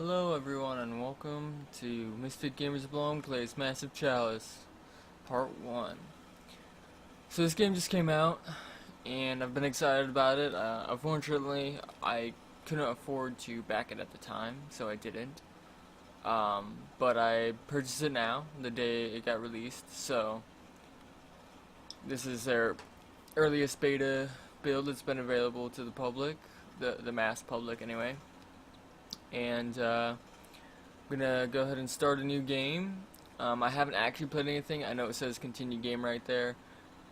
Hello everyone and welcome to Misfit Gamers Alone Plays Massive Chalice, Part 1. So this game just came out, and I've been excited about it. Unfortunately, I couldn't afford to back it at the time, so I didn't. But I purchased it now, the day it got released, so this is their earliest beta build that's been available to the public, the mass public anyway. And I'm gonna go ahead and start a new game. I haven't actually played anything. I know it says continue game right there,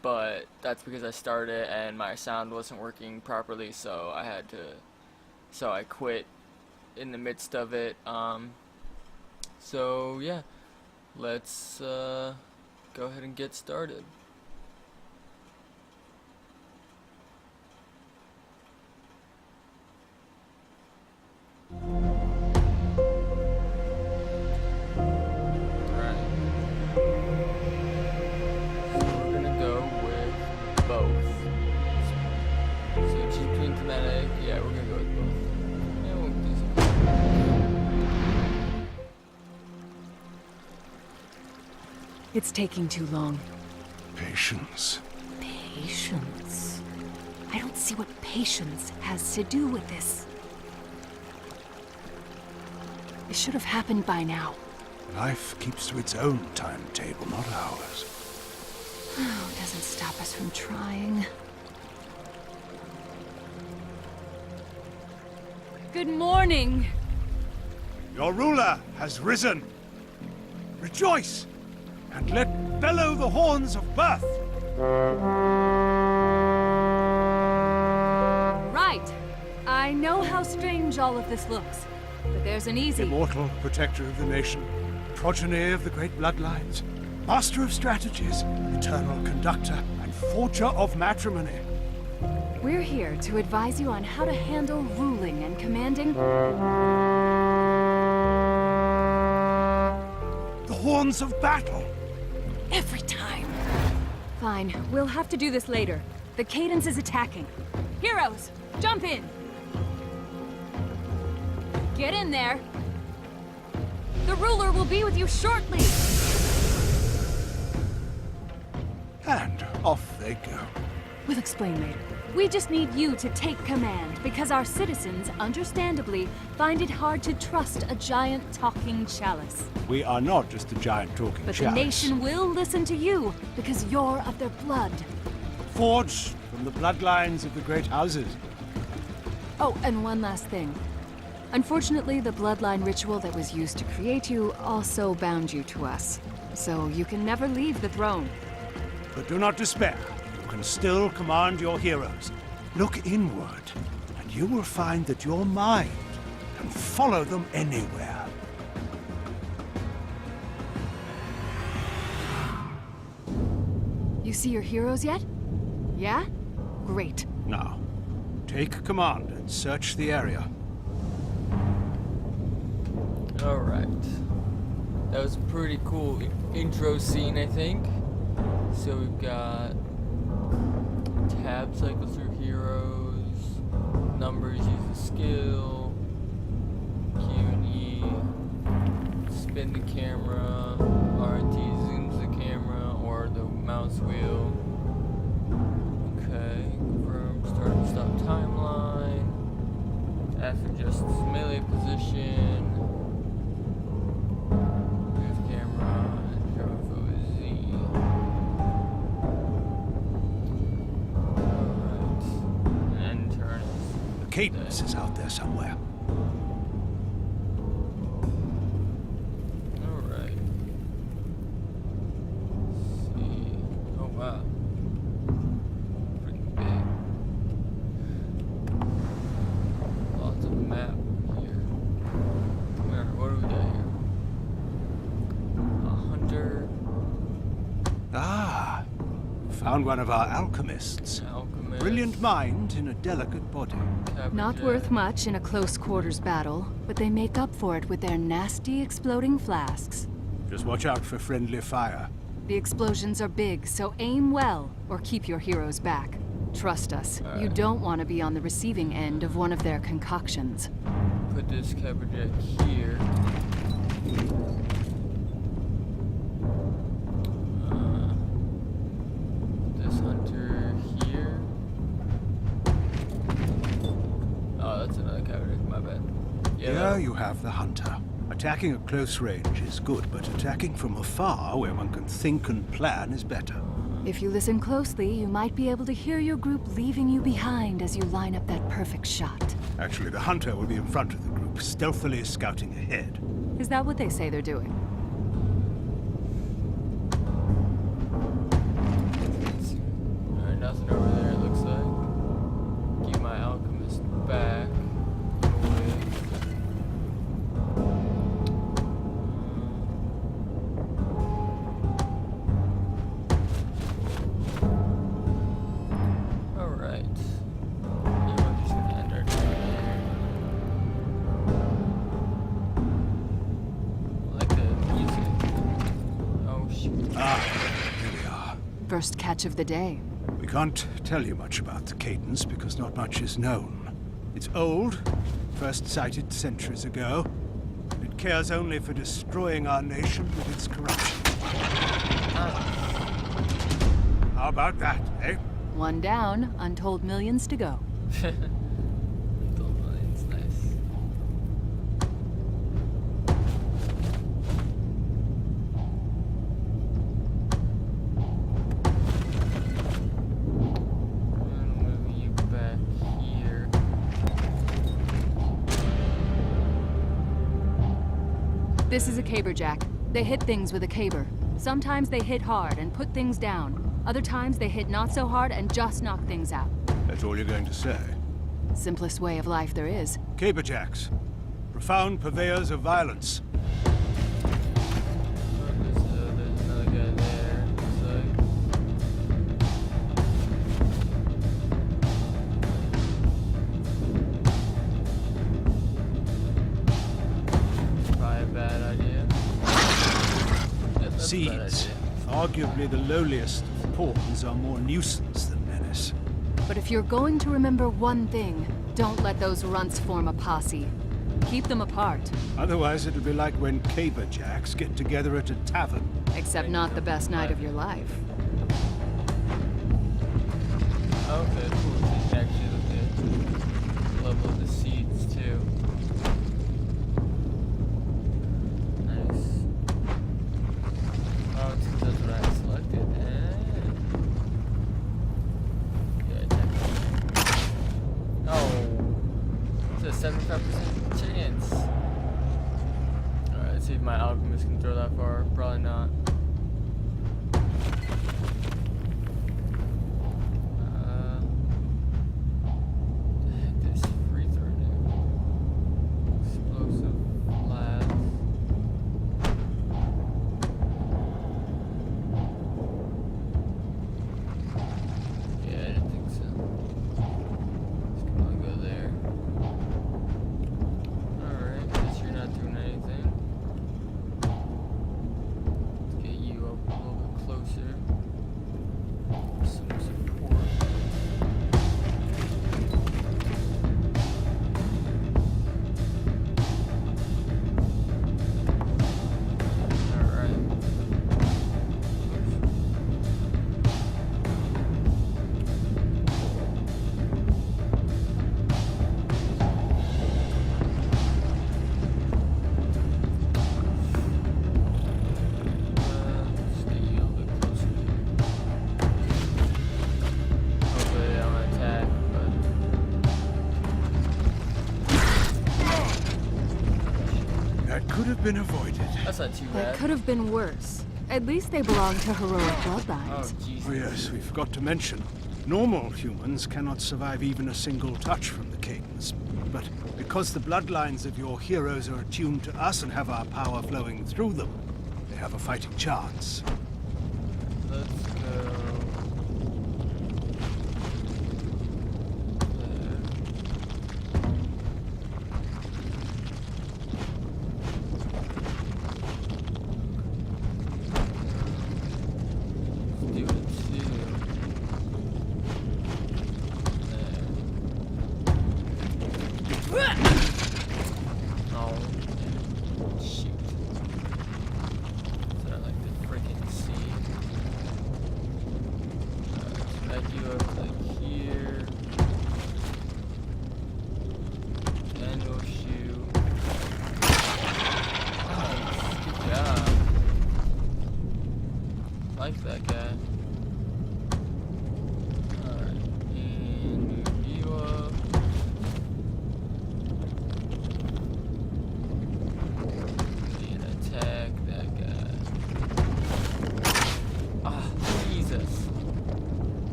but that's because I started it and my sound wasn't working properly, so I quit in the midst of it. So yeah, let's go ahead and get started. It's taking too long. Patience. Patience? I don't see what patience has to do with this. It should have happened by now. Life keeps to its own timetable, not ours. Oh, it doesn't stop us from trying. Good morning! Your ruler has risen. Rejoice! And let bellow the horns of birth! Right. I know how strange all of this looks, but there's an easy... Immortal protector of the nation, progeny of the great bloodlines, master of strategies, eternal conductor, and forger of matrimony. We're here to advise you on how to handle ruling and commanding... the horns of battle! Every time. Fine, we'll have to do this later. The cadence is attacking. Heroes, jump in! Get in there! The ruler will be with you shortly! And off they go. We'll explain later. We just need you to take command, because our citizens, understandably, find it hard to trust a giant talking chalice. We are not just a giant talking But chalice. the nation will listen to you, because you're of their blood. Forged from the bloodlines of the great houses. Oh, and one last thing. Unfortunately, the bloodline ritual that was used to create you also bound you to us. So you can never leave the throne. But do not despair. You can still command your heroes. Look inward, and you will find that your mind can follow them anywhere. You see your heroes yet? Yeah? Great. Now, take command and search the area. Alright. That was a pretty cool intro scene, I think. So we've got tab cycle through heroes, numbers use the skill, Q and E, spin the camera, RT zooms the camera or the mouse wheel. Okay, confirm, start and stop timeline, F adjusts melee position, move camera, and show info is Z. Cadence is out there somewhere. Alright. Let's see. Oh wow. Pretty big. Lots of map here. What do we got here? A hunter. Ah, found one of our alchemists. Alchemist. Brilliant mind in a delicate body. Not worth much in a close quarters battle, but they make up for it with their nasty exploding flasks. Just watch out for friendly fire. The explosions are big, so aim well, or keep your heroes back. Trust us, you don't want to be on the receiving end of one of their concoctions. put this caberjack here. This hunter here. Oh, that's another caberjack, my bad. Yeah, Here you have the hunter. Attacking at close range is good, but attacking from afar, where one can think and plan, is better. If you listen closely, you might be able to hear your group leaving you behind as you line up that perfect shot. Actually, the hunter will be in front of the group, stealthily scouting ahead. Is that what they say they're doing? Alright, nothing over there, it looks like. Keep my alchemist back. Away. Alright. I'm just gonna end our turn here. I like the music. Oh shoot. Here we are. First catch of the day. We can't tell you much about the cadence because not much is known. It's old, first sighted centuries ago. It cares only for destroying our nation with its corruption. How about that, eh? One down, untold millions to go. It's nice. I'm moving you back here. This is a caberjack. They hit things with a caber. Sometimes they hit hard and put things down. Other times they hit not so hard and just knock things out. That's all you're going to say. Simplest way of life there is. Caberjacks. Profound purveyors of violence. There's another guy there. Probably a bad idea. Yeah, that's a bad Seeds. idea. Arguably the lowliest of pawns are more nuisance than menace. But if you're going to remember one thing, don't let those runts form a posse. Keep them apart. Otherwise it'll be like when caberjacks get together at a tavern. Except not the best night of your life. Okay, cool. So you can actually look at the level of the seeds too. Nice. Oh, it's 'cause that's what I selected. Yeah, definitely. Oh, it's a 75% chance. Alright, let's see if my alchemist can throw that far. Probably not. Could have been avoided. That's not too That bad. could have been worse. At least they belong to heroic bloodlines. Oh, Jesus. Oh yes, we forgot to mention. Normal humans cannot survive even a single touch from the cadence. But because the bloodlines of your heroes are attuned to us and have our power flowing through them, they have a fighting chance. Let's go.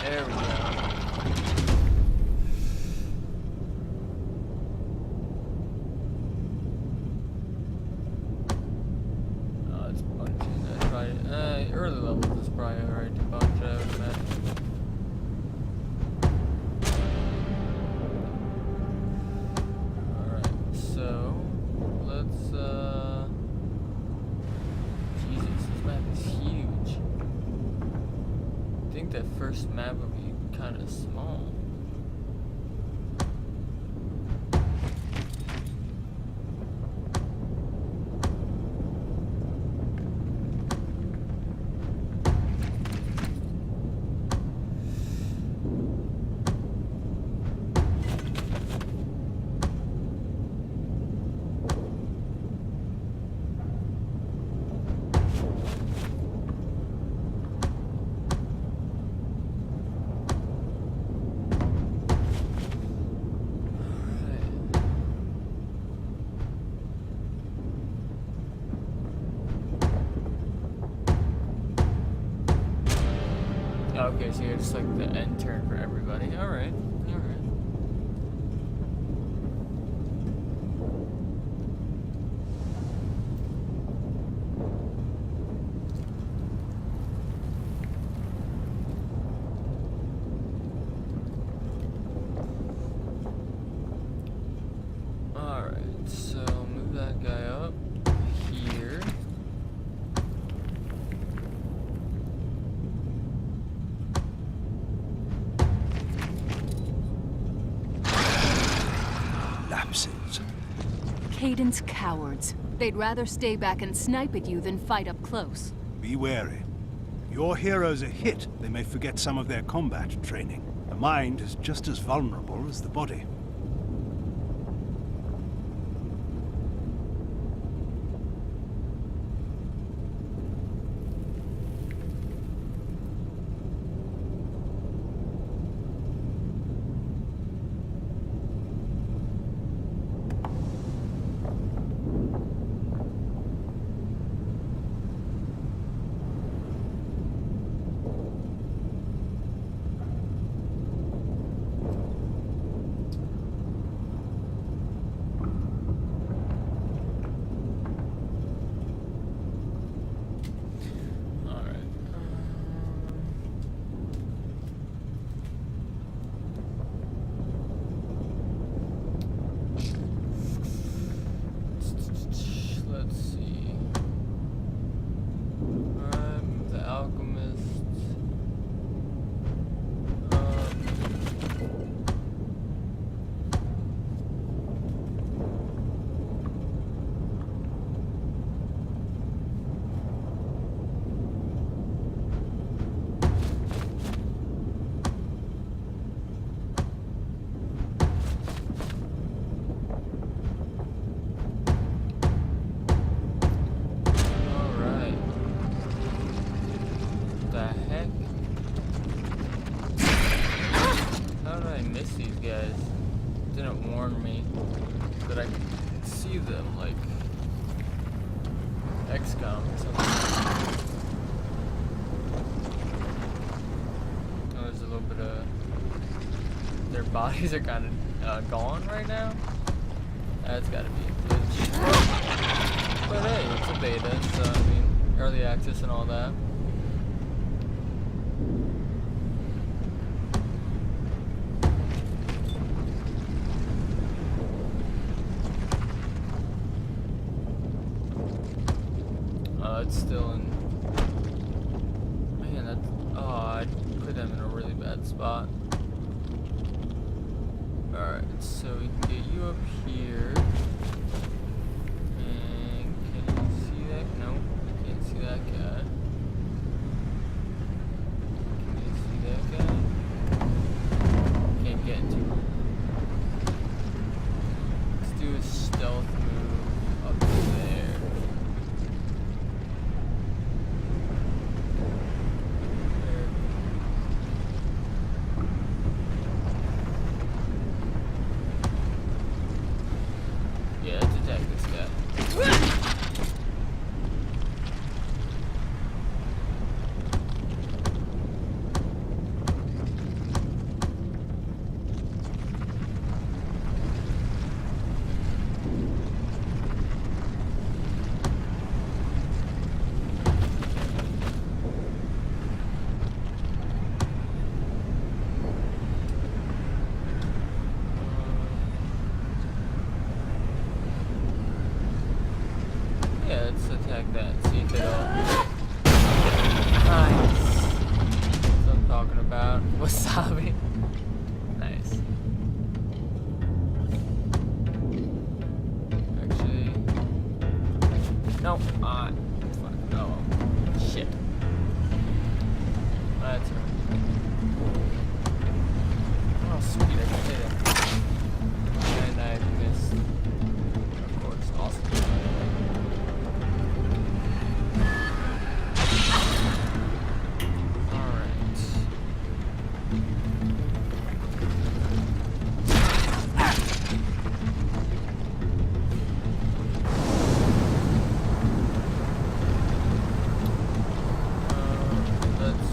There we go. Oh, it's bunching. That's probably early levels is probably alright to bunch, I would imagine. Alright, so let's Jesus, this map is huge. I think that first map would be kinda small. Okay, so you're just like the end turn for everybody. Alright, alright. Alright, so move that guy up here. Caden's cowards. They'd rather stay back and snipe at you than fight up close. Be wary. If your heroes are hit, they may forget some of their combat training. The mind is just as vulnerable as the body. That I could see them, like XCOM or something. Oh, there's a little bit of... Their bodies are kind of gone right now. That's gotta be a glitch. But hey, it's a beta, so I mean, early access and all that. It's still in... Man, that's... Oh, I put them in a really bad spot. Alright, so we can get you up here. And can you see that? No, I can't see that guy. Can you see that guy? Can't get into him. Let's do a stealth move up there. lobby. Nice. Actually, no. It's fine. Oh, shit. That's right. Oh, sweet, I can hit him. And I missed. Of course, awesome. Alright. Let's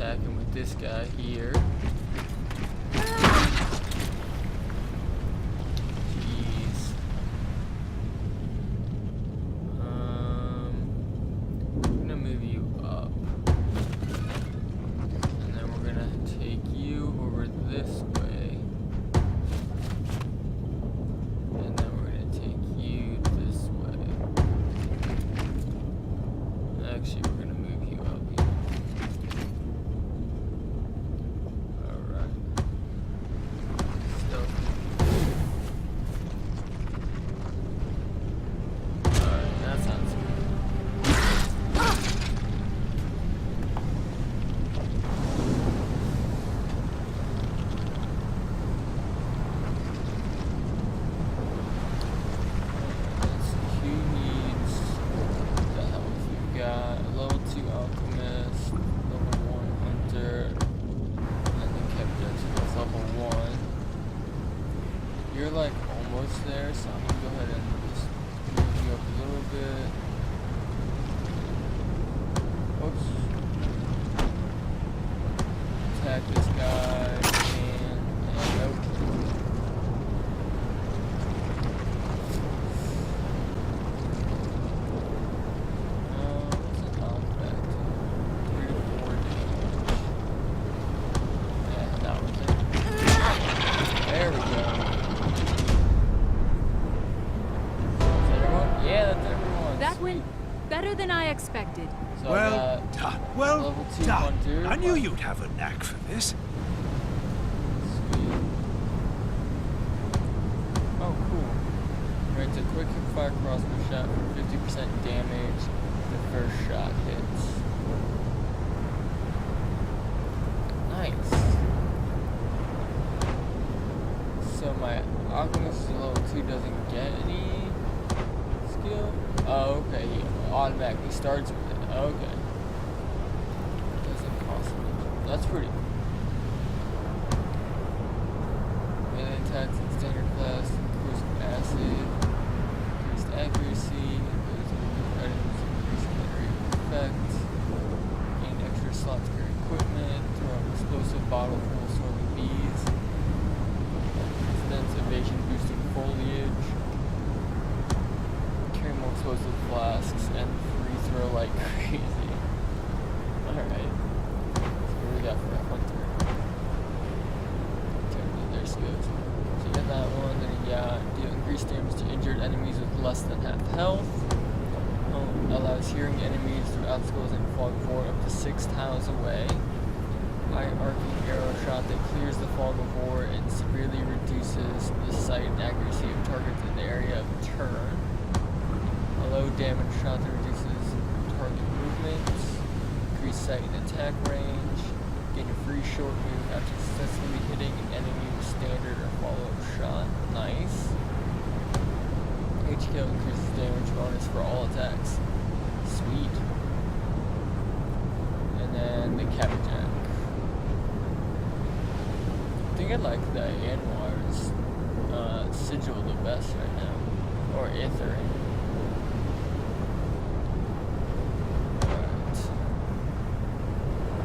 attacking with this guy here. Jeez. I'm gonna move you up. And then we're gonna take you over this way. And then we're gonna take you this way. Actually, we're gonna move you up here. Alright. Alright, that sounds good. Let's see who needs the health. We've got level 2 alchemist, level 1 hunter, and the captain is level 1. You're like almost there, so I'm gonna go ahead and just move you up a little bit. Oops. Attack this guy, and nope. What's the knockback to? 3 to 4 damage. Yeah, that was it. There we go. Is that everyone? Yeah, that's everyone. That Sweet. went better than I expected. So Well I got done. Well level 2 done. hunter. I knew you'd have a knack for this. Sweet. Oh, cool. Grants a quick fire crossbow shot for 50% damage. The first shot hits. Nice. So my alchemist level 2 doesn't get any skill. Oh, okay. He automatically starts with it. Okay. Doesn't cost me. That's pretty cool. Melee attacks in standard class, increased increased damage to injured enemies with less than half health. Allows hearing enemies through obstacles and fog of war up to 6 tiles away. High arcing arrow shot that clears the fog of war and severely reduces the sight and accuracy of targets in the area of turn. A low damage shot that reduces target movements. Increased sight and attack range. Gain a free short move after successfully hitting an enemy with standard or follow-up shot. Nice. Each kill increases damage bonus for all attacks. Sweet. And then the Capjack. I think I like the Anwar's sigil the best right now. Or Ither. Alright.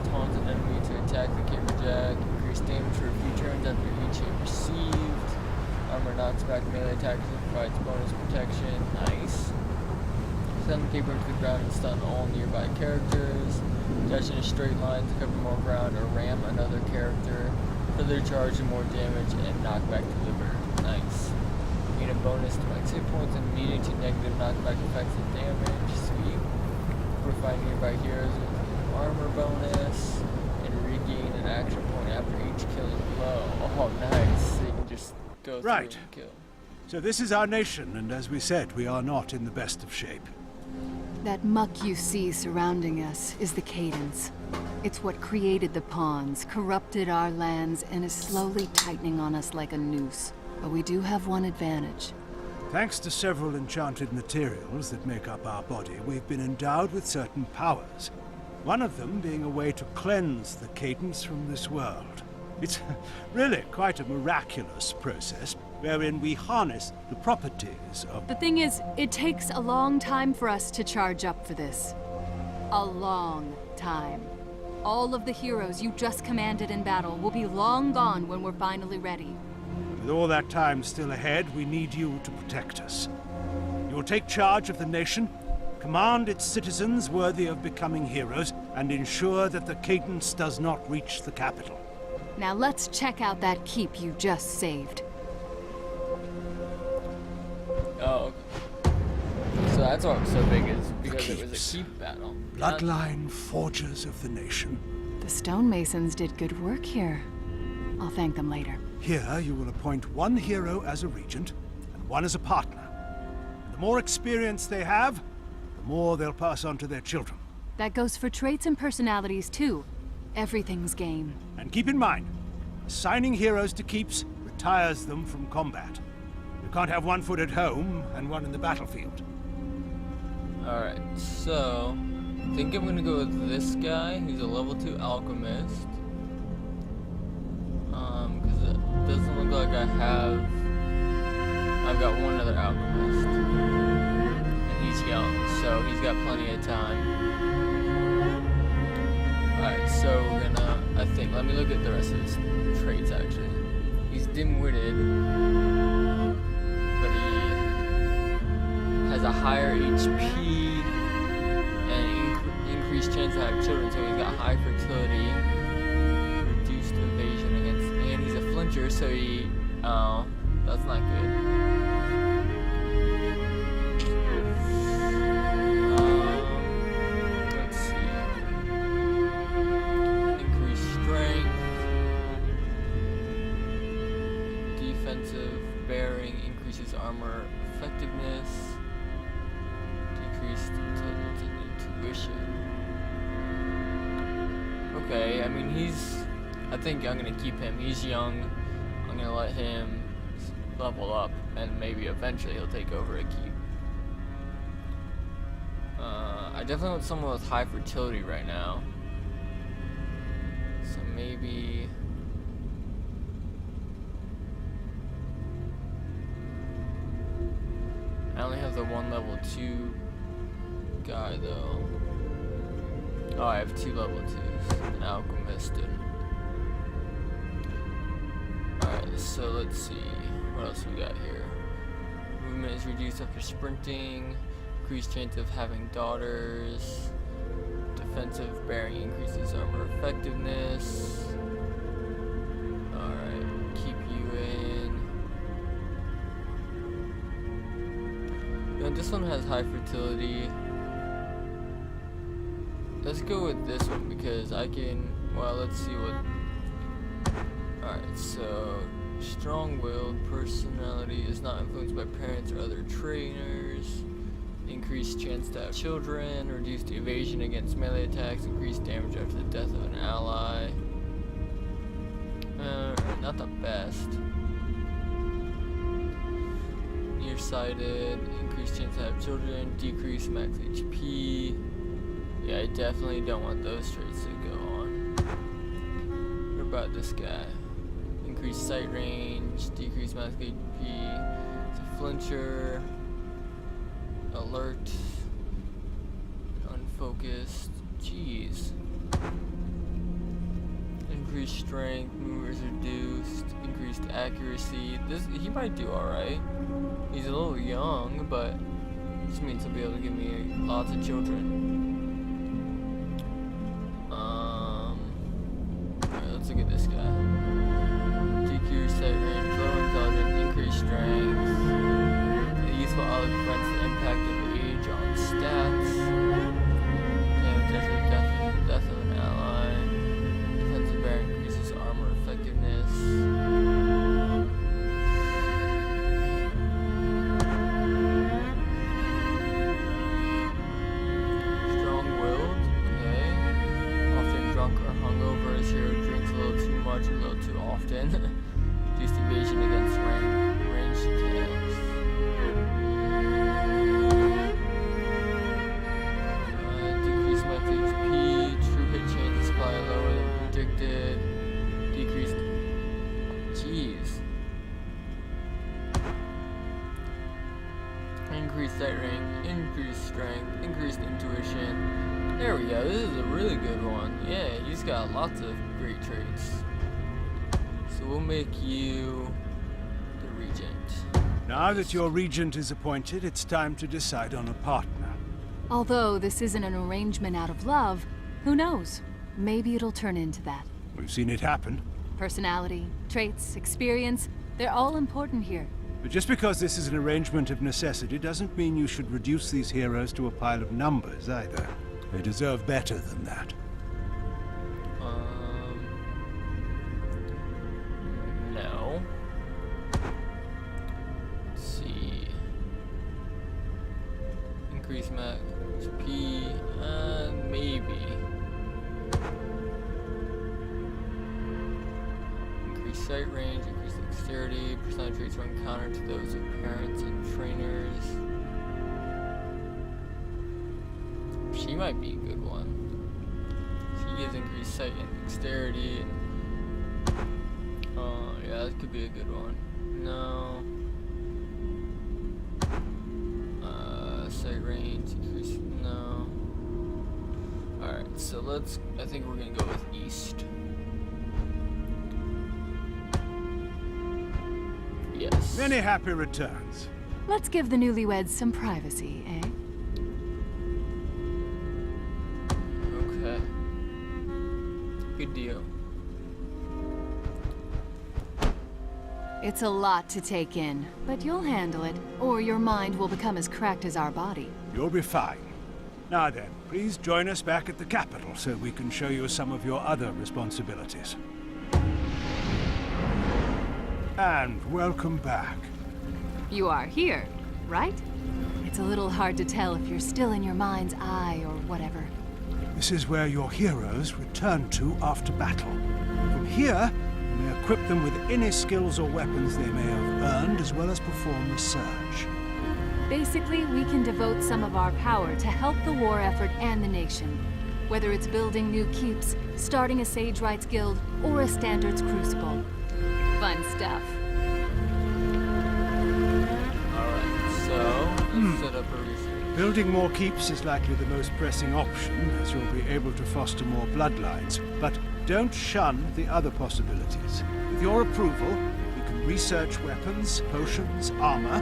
Taunt an enemy to attack the Capjack. Increase damage for a few turns after each hit received. Armor knocks back melee attacks and provides bonus protection. Nice. Send the caper to the ground and stun all nearby characters. Dash in a straight line to cover more ground or ram another character. Further charge and more damage and knockback delivered. Nice. Gain a bonus to max hit points and immediate to negative knockback effects and damage. Sweet. Fortify nearby heroes with armor bonus. And regain an action point after each kill is low. Oh, nice. So you can just go through and kill. So this is our nation, and as we said, we are not in the best of shape. That muck you see surrounding us is the Cadence. It's what created the pawns, corrupted our lands, and is slowly tightening on us like a noose. But we do have one advantage. Thanks to several enchanted materials that make up our body, we've been endowed with certain powers. One of them being a way to cleanse the Cadence from this world. It's really quite a miraculous process, wherein we harness the properties of... The thing is, it takes a long time for us to charge up for this. A long time. All of the heroes you just commanded in battle will be long gone when we're finally ready. With all that time still ahead, we need you to protect us. You will take charge of the nation, command its citizens worthy of becoming heroes, and ensure that the Cadence does not reach the capital. Now let's check out that keep you just saved. Oh, okay. So that's why it was so big, is because it was a keep battle. Bloodline forgers of the nation. The stonemasons did good work here. I'll thank them later. Here you will appoint one hero as a regent, and one as a partner. And the more experience they have, the more they'll pass on to their children. That goes for traits and personalities too. Everything's game. And keep in mind, assigning heroes to keeps retires them from combat. You can't have one foot at home and one in the battlefield. Alright, so I think I'm gonna go with this guy. He's a level 2 alchemist. Because it doesn't look like I've got one other alchemist. And he's young, so he's got plenty of time. Alright, so we're gonna, I think, let me look at the rest of his traits actually. He's dim-witted, but he has a higher HP and increased chance to have children, so he's got high fertility, reduced evasion against, and he's a flincher, so he, oh, that's not good. Bearing increases armor effectiveness, decreased intuition. Okay, I mean I think I'm gonna keep him. He's young. I'm gonna let him level up, and maybe eventually he'll take over a keep. I definitely want someone with high fertility right now. So maybe. I only have the one level 2 guy though. Oh, I have 2 level 2s, an alchemist and... Alright, so let's see. What else we got here? Movement is reduced after sprinting. Increased chance of having daughters. Defensive bearing increases armor effectiveness. Alright, keep you in. And this one has high fertility. Let's go with this one because I can, well, let's see what. Alright, so strong-willed personality is not influenced by parents or other trainers. Increased chance to have children, reduced evasion against melee attacks, increased damage after the death of an ally. Not the best. Nearsighted, increased chance to have children, decreased max HP. Yeah, I definitely don't want those traits to go on. What about this guy? Increased sight range, decreased max HP. It's a flincher. Alert, unfocused, jeez. Increased strength, movers reduced, increased accuracy. He might do alright. He's a little young, but this means he'll be able to give me lots of children. Alright, let's look at this guy. Decreased sight range, lower intelligence, increased strength. Useful olive prevents the impact of age on stats. Damage after the death of an ally. Defensive bear increases armor effectiveness. Strong-willed, okay. Often drunk or hungover, his hero drinks a little too much or a little too often. Reduced evasion against ranged attacks. Predicted. Decreased. Jeez. Increased sight range, increased strength, increased intuition. There we go. This is a really good one. Yeah, he's got lots of great traits. So we'll make you the regent. Now that your regent is appointed, it's time to decide on a partner. Although this isn't an arrangement out of love, who knows? Maybe it'll turn into that. We've seen it happen. Personality, traits, experience, they're all important here. But just because this is an arrangement of necessity doesn't mean you should reduce these heroes to a pile of numbers either. They deserve better than that. No. Let's see. Increase max HP, maybe. Sight range, increased dexterity, personality traits run counter to those of parents and trainers. She might be a good one. She gives increased sight and dexterity. Yeah, that could be a good one. No. Sight range, increased, no. Alright, so I think we're gonna go with East. Yes. Many happy returns. Let's give the newlyweds some privacy, eh? Okay. Good deal. It's a lot to take in, but you'll handle it, or your mind will become as cracked as our body. You'll be fine. Now then, please join us back at the capital so we can show you some of your other responsibilities. And welcome back. You are here, right? It's a little hard to tell if you're still in your mind's eye or whatever. This is where your heroes return to after battle. From here, you may equip them with any skills or weapons they may have earned, as well as perform research. Basically, we can devote some of our power to help the war effort and the nation. Whether it's building new keeps, starting a Sage Rights Guild, or a Standards Crucible. Fun stuff. Alright, so let's set up a research. Building more keeps is likely the most pressing option, as you'll be able to foster more bloodlines. But don't shun the other possibilities. With your approval, you can research weapons, potions, armor.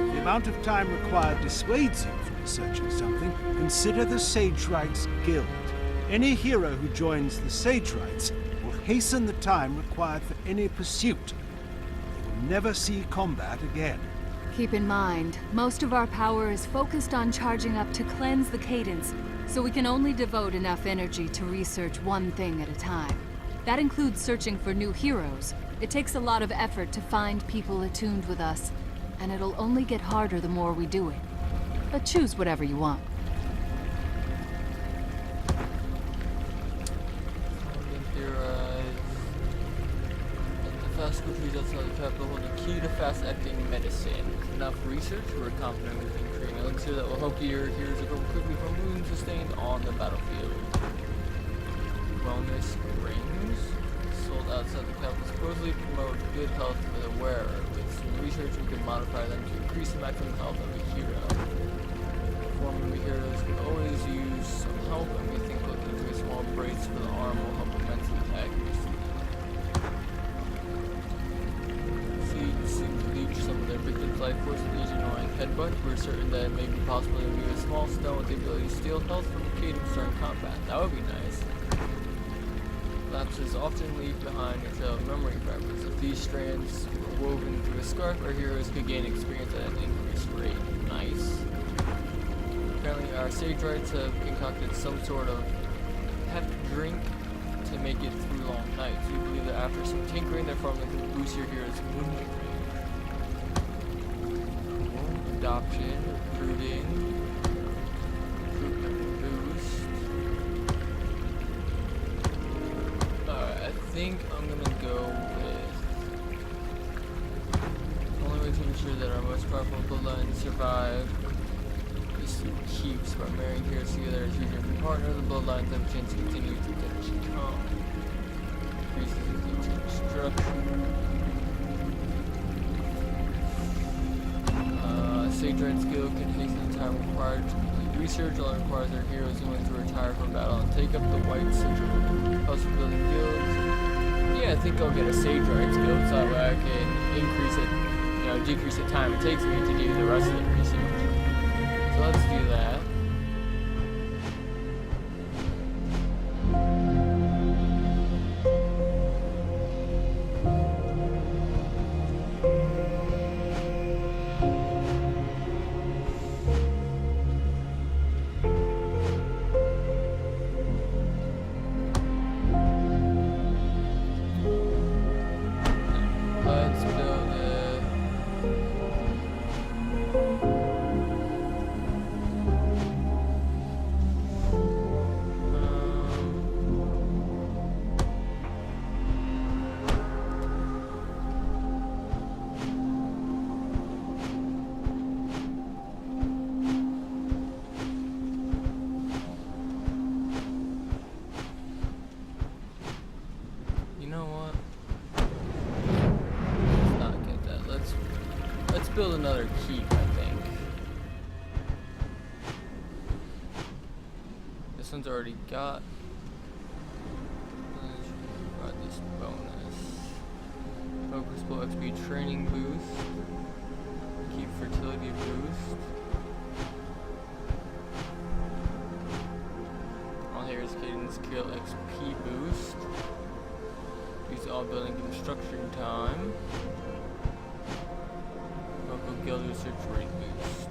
If the amount of time required dissuades you from researching something, consider the Sage Rights Guild. Any hero who joins the Sage Rights will hasten the time required for any pursuit. They will never see combat again. Keep in mind, most of our power is focused on charging up to cleanse the cadence, so we can only devote enough energy to research one thing at a time. That includes searching for new heroes. It takes a lot of effort to find people attuned with us, and it'll only get harder the more we do it. But choose whatever you want. Fast countries outside the capital hold the key to fast-acting medicine. With enough research, we're confident we can create an elixir that will help your heroes recover quickly from wounds sustained on the battlefield. Wellness rings sold outside the capital supposedly promote good health for the wearer. With some research, we can modify them to increase the maximum health of a hero. Former heroes can always use some help, and we think looking into a small brace for the arm will help immensely with accuracy. Some of their victims' life force with each annoying headbutt. We're certain that it may be possible to remove a small stone with the ability to steal health from the cadence during combat. That would be nice. Lapses often leave behind a trail of memory fragments. If these strands were woven through a scarf, our heroes could gain experience at an increased rate. Nice. Apparently our sage rights have concocted some sort of pep drink to make it through long nights. We believe that after some tinkering, their formula can boost your hero's immunity rate. Adoption, recruiting, recruitment boost. Alright, I think I'm gonna go with the only way to ensure that our most powerful bloodlines survive is through keeps. By marrying heroes together as your different partner, the bloodlines have a chance to continue to come. Increases with each instruction. Sage Right skill can hasten the time required to complete research. All it requires our heroes willing to retire from battle and take up the white sigil. Helps for building guilds. Yeah, I think I'll get a Sage Right skill so that way I can increase it, decrease the time it takes me to do the rest of the research. So let's do that. Build another keep, I think. This one's already got this bonus. Focus blow XP training boost. Keep fertility boost. All heroes cadence kill XP boost. Use all building construction time. Guild research rate boost.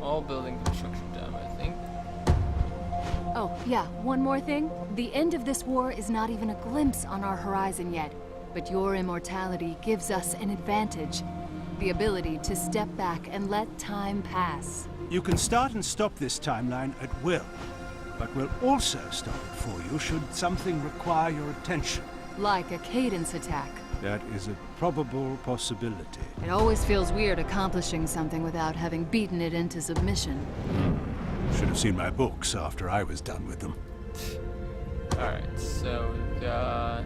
All building construction time, I think. Oh, yeah, one more thing. The end of this war is not even a glimpse on our horizon yet, but your immortality gives us an advantage. The ability to step back and let time pass. You can start and stop this timeline at will, but we'll also stop it for you should something require your attention. Like a cadence attack. That is a probable possibility. It always feels weird accomplishing something without having beaten it into submission. Should have seen my books after I was done with them. Alright, so we've got...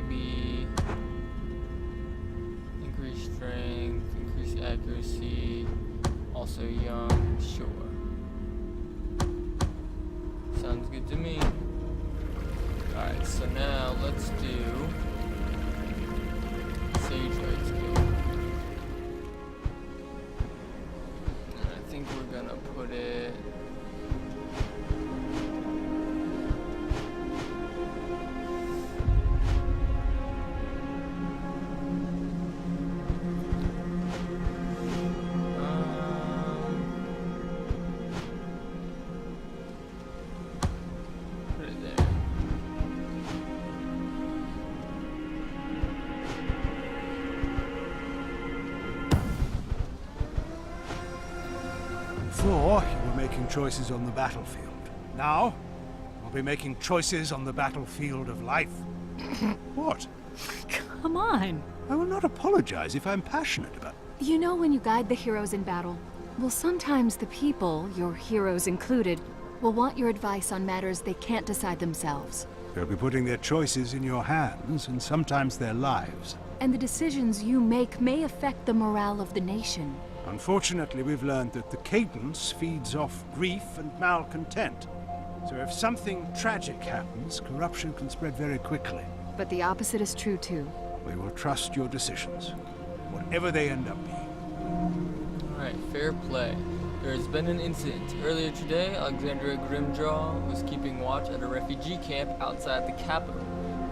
maybe increase strength, increase accuracy, also young, sure. Sounds good to me. Alright, so now let's do Sage Right skill. And I think we're gonna put it there. Before, you were making choices on the battlefield. Now, we'll be making choices on the battlefield of life. What? Come on. I will not apologize if I'm passionate about it. You know when you guide the heroes in battle? Well, sometimes the people, your heroes included, will want your advice on matters they can't decide themselves. They'll be putting their choices in your hands, and sometimes their lives. And the decisions you make may affect the morale of the nation. Unfortunately, we've learned that the cadence feeds off grief and malcontent. So if something tragic happens, corruption can spread very quickly. But the opposite is true too. We will trust your decisions, whatever they end up being. Alright, fair play. There has been an incident. Earlier today, Alexandria Grimjaw was keeping watch at a refugee camp outside the capital.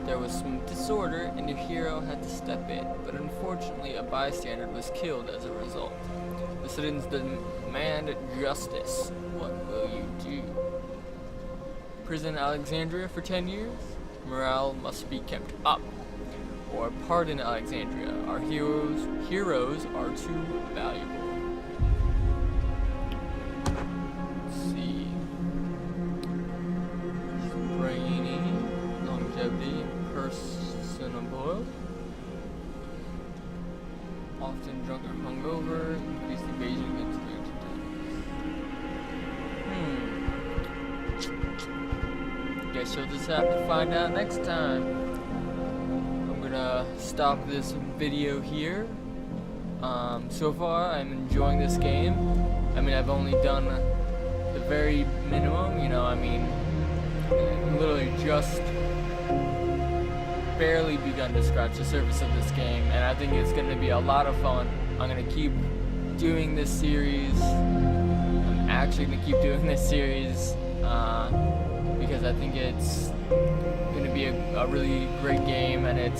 There was some disorder and your hero had to step in, but unfortunately a bystander was killed as a result. The citizens demand justice. What will you do? Prison Alexandria for 10 years? Morale must be kept up. Or pardon Alexandria. Our heroes are too valuable. Let's see. Brainy, longevity, personable. Often drunk or hungover, increased evasion against ranged attacks. Guess you'll just have to find out next time. I'm gonna stop this video here. So far, I'm enjoying this game. I mean, I've only done the very minimum, you know, I mean, literally just barely begun to scratch the surface of this game, and I think it's going to be a lot of fun. I'm going to keep doing this series. I'm actually going to keep doing this series because I think it's going to be a really great game, and I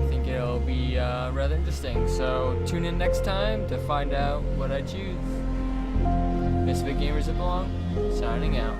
think it'll be rather interesting. So tune in next time to find out what I choose. Misfit Gamers Belong, signing out.